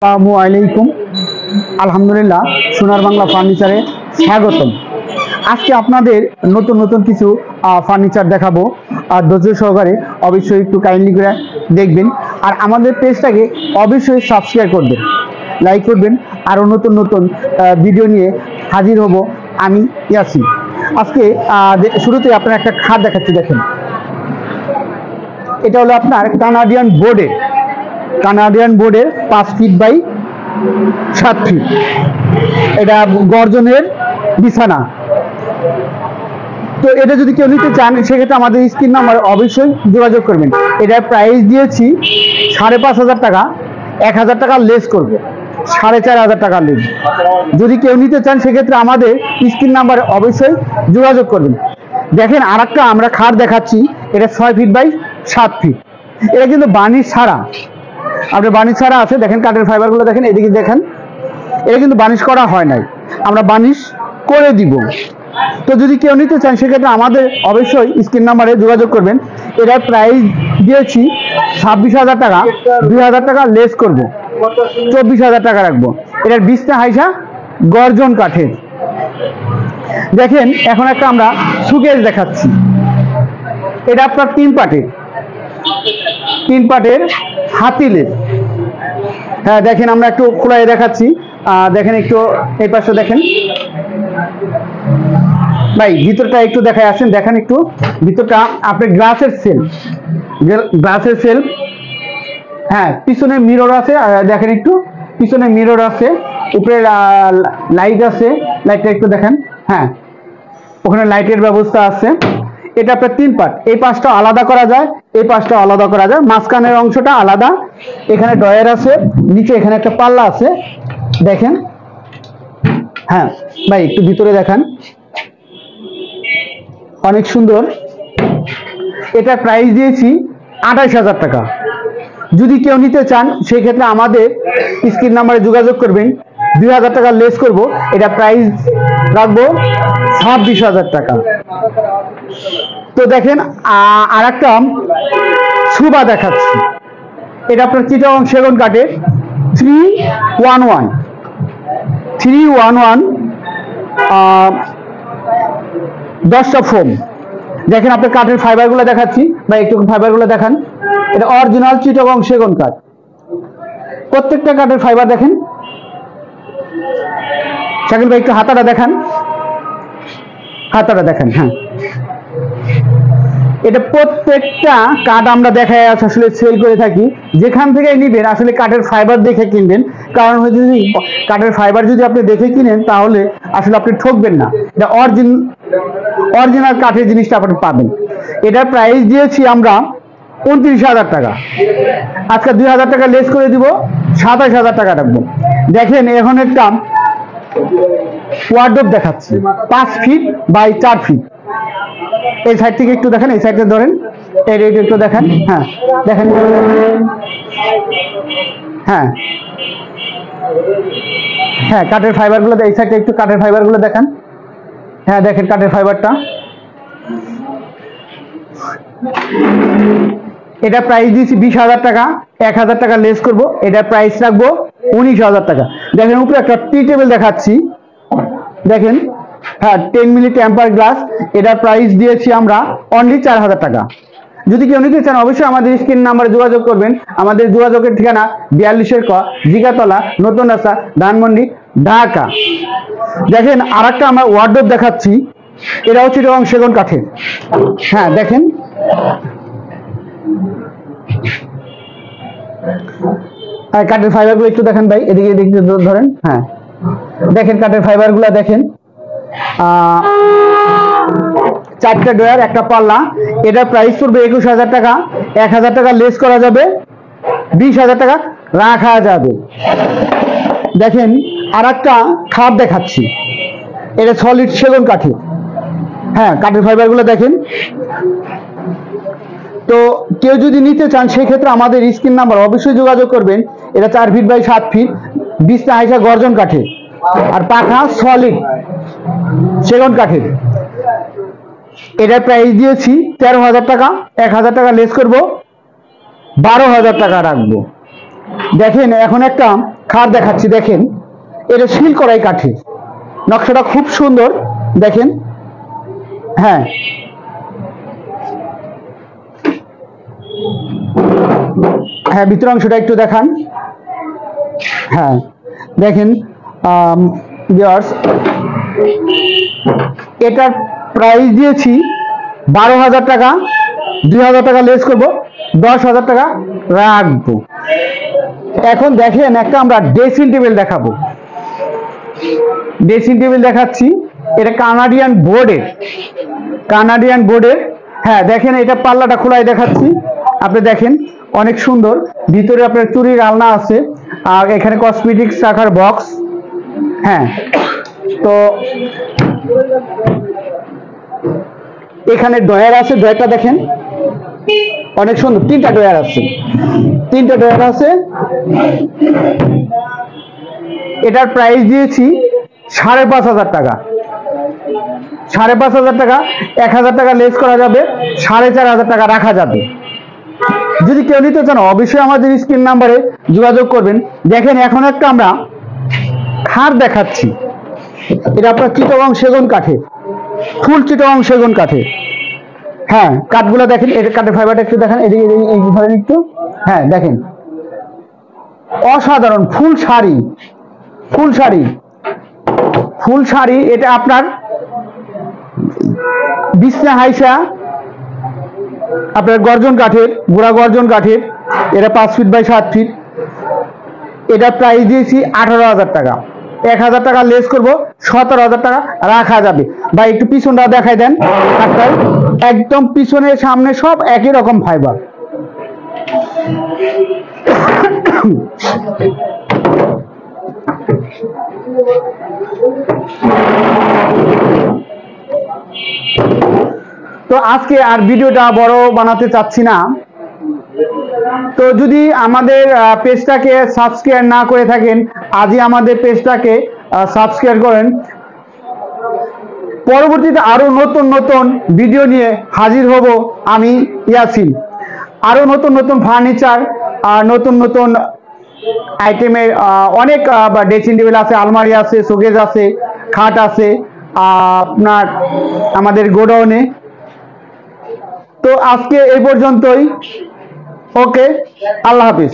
আসসালামু আলাইকুম। আলহামদুলিল্লাহ, সোনার বাংলা ফার্নিচারে স্বাগতম। আজকে আপনাদের নতুন নতুন কিছু ফার্নিচার দেখাবো। আর ধৈর্য সহকারে অবশ্যই একটু কাইন্ডলি করে দেখবেন, আর আমাদের পেজটাকে অবশ্যই সাবস্ক্রাইব করবেন, লাইক করবেন। আরও নতুন নতুন ভিডিও নিয়ে হাজির হব আমি ইয়াসিন। আজকে শুরুতে আপনার একটা খাট দেখাচ্ছি। দেখেন, এটা হলো আপনার কানাডিয়ান বোর্ডের 5 ফিট বাই 7 ফিট। এটা গর্জনের বিছানা। তো এটা যদি কেউ নিতে চান সেক্ষেত্রে আমাদের স্ক্রিন নাম্বার অবশ্যই যোগাযোগ করবেন। এটার প্রাইস দিয়েছি 5,500 টাকা, 1,000 টাকা লেস করবো, 4,500 টাকা লেস। যদি কেউ নিতে চান সেক্ষেত্রে আমাদের স্ক্রিন নাম্বারে অবশ্যই যোগাযোগ করবেন। দেখেন, আর একটা আমরা খাট দেখাচ্ছি। এটা 6 ফিট বাই 7 ফিট। এটা কিন্তু বার্নিশ ছাড়া, আপনার বার্নিশ ছাড়া আছে। দেখেন কাঠের ফাইবারগুলো দেখেন, এদিকে দেখেন, এটা কিন্তু বার্নিশ করা হয় নাই, আমরা বার্নিশ করে দিব। তো যদি কেউ নিতে চান সেক্ষেত্রে আমাদের অবশ্যই স্ক্রিন নাম্বারে যোগাযোগ করবেন। এটার প্রাইস দিয়েছি 26,000 টাকা, 2,000 টাকা লেস করব, 24,000 টাকা রাখবো। এটার বিছনা হাইসা গর্জন কাঠের। দেখেন, এখন একটা আমরা সুকেস দেখাচ্ছি। এটা আপনার 3 পাটের হাতিলের। হ্যাঁ, দেখেন আমরা একটু খোলাই দেখাচ্ছি। দেখেন একটু এই পাশে দেখেন ভাই, ভিতরটা একটু দেখায় আসেন। দেখেন একটু ভিতরটা, আপনার গ্লাসের সেল। হ্যাঁ, পিছনে মিরর আছে। দেখেন একটু পিছনে মিরর আছে, উপরে লাইট আছে। লাইটটা একটু দেখেন। হ্যাঁ, ওখানে লাইটের ব্যবস্থা আছে। এটা আপনার 3 পার্ট। এই পাশটা আলাদা করা যায়, এই পাশটা আলাদা করা যায়। মাঝখানের অংশটা আলাদা। এখানে ডয়ার আছে, নিচে এখানে একটা পাল্লা আছে। দেখেন, হ্যাঁ ভাই একটু ভিতরে দেখান, অনেক সুন্দর। এটা প্রাইস দিয়েছি 28,000 টাকা। যদি কেউ নিতে চান সেক্ষেত্রে আমাদের স্ক্রিন নাম্বারে যোগাযোগ করবেন, 2,000 টাকা লেস করব। এটা প্রাইস রাখবো 26,000 টাকা। তো দেখেন, আর একটা সুবা দেখাচ্ছি। এটা আপনার চিটাগং সেগুন কাঠের 311 10টা ফোম। দেখেন, আপনার কাঠের ফাইবারগুলো দেখাচ্ছি বা একটু ফাইবারগুলো দেখান। এটা অরিজিনাল চিটাগং সেগুন কাঠ। প্রত্যেকটা কাঠের ফাইবার দেখেন। শাকিল ভাই একটু হাতাটা দেখান। হ্যাঁ, এটা প্রত্যেকটা কাঠ আমরা দেখায় আসলে সেল করে থাকি। যেখান থেকে নিবেন আসলে কাঠের ফাইবার দেখে কিনবেন। কারণ হচ্ছে, যদি কাঠের ফাইবার যদি আপনি দেখে কিনেন তাহলে আসলে আপনি ঠকবেন না। এটা অরিজিনাল কাঠের জিনিসটা আপনি পাবেন। এটার প্রাইস দিয়েছি আমরা 29,000 টাকা। আজকে 2,000 টাকা লেস করে দিব, 27,000 টাকা রাখবো। দেখেন, এখন একটা ওয়ার্ডরোব দেখাচ্ছি 5 ফিট বাই 4 ফিট। এই সাইড থেকে একটু দেখেন, এই সাইডে ধরেন, এই রেট একটু দেখেন। হ্যাঁ দেখেন, হ্যাঁ কাঠের ফাইবারগুলো এই সাইডে একটু কাঠের ফাইবারগুলো দেখেন। হ্যাঁ দেখেন কাঠের ফাইবারটা। এটা প্রাইস দিয়েছি 20,000 টাকা, 1,000 টাকা লেস করব। এটা প্রাইস রাখবো 19,000 টাকা। দেখেন, উপরে একটা টি টেবিল দেখাচ্ছি। দেখেন, হ্যাঁ 10 মিলি টেম্পার গ্লাস। এটার প্রাইস দিয়েছি আমরা অনলি 4,000 টাকা। যদি কেউ নিতে চান অবশ্যই আমাদের স্ক্রিন নাম্বারে যোগাযোগ করবেন। আমাদের যোগাযোগের ঠিকানা 42 ক জিগাতলা, নতুন রাস্তা, ধানমন্ডি, ঢাকা। দেখেন, আর একটা আমরা ওয়ার্ডরোব দেখাচ্ছি। এটা হচ্ছে চিটাগং সেগুন কাঠের। হ্যাঁ দেখেন, কাঠের ফাইবারগুলো একটু দেখেন ভাই, এদিকে এদিকে ধরেন। হ্যাঁ দেখেন কাঠের ফাইবারগুলো দেখেন। 4টা ডয়ার, একটা পাল্লা। এটার প্রাইস পড়বে 21,000 টাকা। 1,000 টাকা লেস করা যাবে, 20,000 টাকা রাখা যাবে। দেখেন, আর একটা খাট দেখাচ্ছি। এটা সলিড সেগুন কাঠের। হ্যাঁ, কাঠের ফাইবারগুলো দেখেন। তো কেউ যদি নিতে চান সেক্ষেত্রে আমাদের স্ক্রিন নাম্বার অবশ্যই যোগাযোগ করবেন। এটা 4 ফিট বাই 7 ফিট, বিছনা হাইসা গর্জন কাঠের, আর পাখা সলিড সেগুন কাঠের। এটার প্রাইস দিয়েছি 13,000 টাকা। 1,000 টাকা লেস করব, 12,000 টাকা রাখবো। দেখেন, এখন একটা খাট দেখাচ্ছি, দেখেন এটা শিল করাই কাঠের, নকশাটা খুব সুন্দর দেখেন। হ্যাঁ, হ্যাঁ ভিতর অংশটা একটু দেখান। হ্যাঁ দেখেন ভিউয়ার্স, এটার প্রাইস দিয়েছি 12,000 টাকা, 2,000 টাকা লেস করব, 10,000 টাকা রাখবো। এখন দেখেন একটা আমরা ড্রেসিং টেবিল দেখাবো, ড্রেসিং টেবিল দেখাচ্ছি। এটা কানাডিয়ান বোর্ডের। হ্যাঁ দেখেন, এটা পাল্লাটা খোলাই দেখাচ্ছি, আপনি দেখেন অনেক সুন্দর। ভিতরে আপনার চুরির আলনা আছে, আর এখানে কসমেটিক্স রাখার বক্স। হ্যাঁ, তো এখানে ড্রয়ার আছে, ড্রয়ারটা দেখেন অনেক সুন্দর, 3টা ড্রয়ার আছে। এটার প্রাইস দিয়েছি 5,500 টাকা, 5,500 টাকা, 1,000 টাকা লেস করা যাবে, 4,500 টাকা রাখা যাবে। যদি কেউ নিতে চান অবশ্যই আমাদের স্ক্রিন নাম্বারে যোগাযোগ করবেন। দেখেন এখন একটা আমরা খাট দেখাচ্ছি, এটা আপনার চিটাগং সেগুন কাঠের, ফুল চিটাগং সেগুন কাঠের। হ্যাঁ, কাঠগুলো দেখেন, এটা কাঠের ফাইবারটা একটু দেখেন, এদিকে ধরেন একটু। হ্যাঁ দেখেন, অসাধারণ ফুল শাড়ি। এটা আপনার বিছনা হাইসা আপনার গর্জন কাঠের, গুড়া গর্জন কাঠের। এটা 5 ফিট বাই 7 ফিট। এটা প্রাইস দিয়েছি 18,000 টাকা, 1,000 টাকা লেস করব, 17,000 টাকা রাখা যাবে। বা একটু পিছনটা দেখাই দেন, একদম পিছনে সামনে সব একই রকম ফাইবার। তো আজকে আর ভিডিওটা বড় বানাতে চাচ্ছি না। তো যদি আমাদের পেজটাকে সাবস্ক্রাইব না করে থাকেন, আজই আমাদের পেজটাকে সাবস্ক্রাইব করেন। পরবর্তীতে আরো নতুন ভিডিও নিয়ে হাজির হব আমি ইয়াসিন। আরো নতুন ফার্নিচার আর নতুন আইটেমের অনেক ড্রেসিং টেবিল আছে, আলমারি আছে, শোকেস আছে, খাট আছে আপনার আমাদের গোডাউনে। তো আজকে এই পর্যন্তই। ওকে, আল্লাহ হাফিজ।